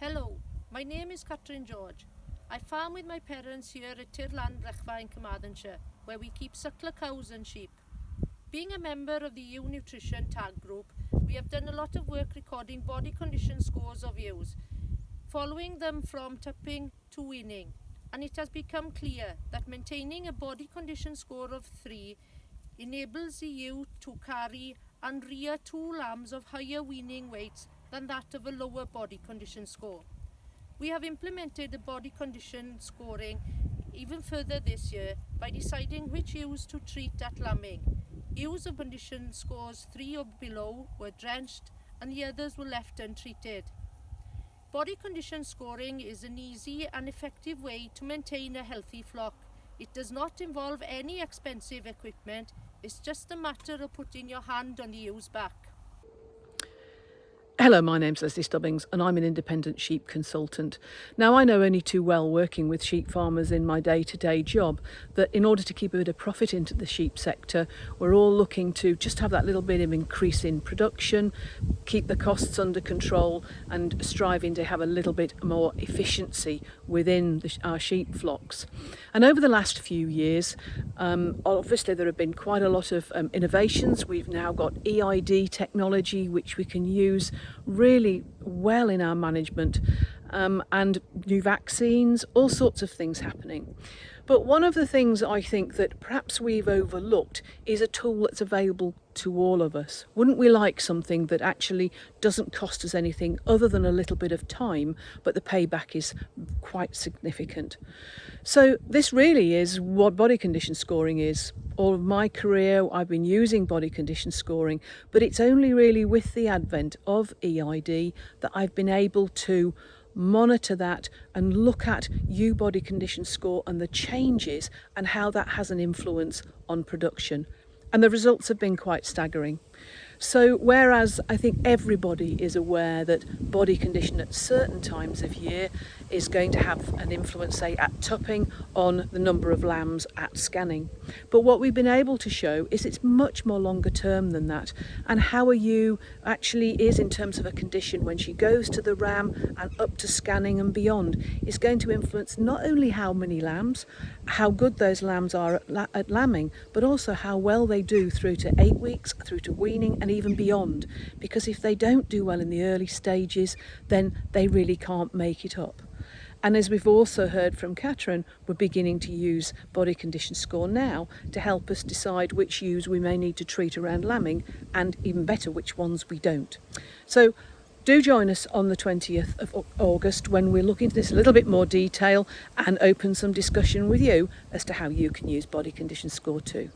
Hello, my name is Catrin. I farm with my parents here at Tirland in Carmarthenshire, where we keep suckler cows and sheep. Being a member of the ewe nutrition tag group, we have done a lot of work recording body condition scores of ewes, following them from tupping to weaning, and it has become clear that maintaining a body condition score of 3 enables the ewe to carry and rear 2 lambs of higher weaning weights than that of a lower body condition score. We have implemented the body condition scoring even further this year by deciding which ewes to treat at lambing. Ewes of condition scores 3 or below were drenched and the others were left untreated. Body condition scoring is an easy and effective way to maintain a healthy flock. It does not involve any expensive equipment, it's just a matter of putting your hand on the ewe's back. Hello, my name's Lesley Stubbings and I'm an independent sheep consultant. Now, I know only too well, working with sheep farmers in my day-to-day job, that in order to keep a bit of profit into the sheep sector, we're all looking to just have that little bit of increase in production, keep the costs under control and striving to have a little bit more efficiency within our sheep flocks. And over the last few years, obviously there have been quite a lot of innovations. We've now got EID technology which we can use really well in our management, and new vaccines, all sorts of things happening. But one of the things I think that perhaps we've overlooked is a tool that's available to all of us. Wouldn't we like something that actually doesn't cost us anything other than a little bit of time, but the payback is quite significant? So this really is what body condition scoring is. All of my career I've been using body condition scoring, but it's only really with the advent of EID that I've been able to monitor that and look at ewe body condition score and the changes and how that has an influence on production. And the results have been quite staggering. So whereas I think everybody is aware that body condition at certain times of year is going to have an influence, say at tupping, on the number of lambs at scanning. But what we've been able to show is it's much more longer term than that, and how a ewe actually is in terms of a condition when she goes to the ram and up to scanning and beyond is going to influence not only how many lambs, how good those lambs are at lambing, but also how well they do through to 8 weeks, through to weaning and even beyond. Because if they don't do well in the early stages, then they really can't make it up. And as we've also heard from Catrin, we're beginning to use body condition score now to help us decide which ewes we may need to treat around lambing, and even better, which ones we don't. So do join us on the 20th of August when we'll look into this a little bit more detail and open some discussion with you as to how you can use body condition score too.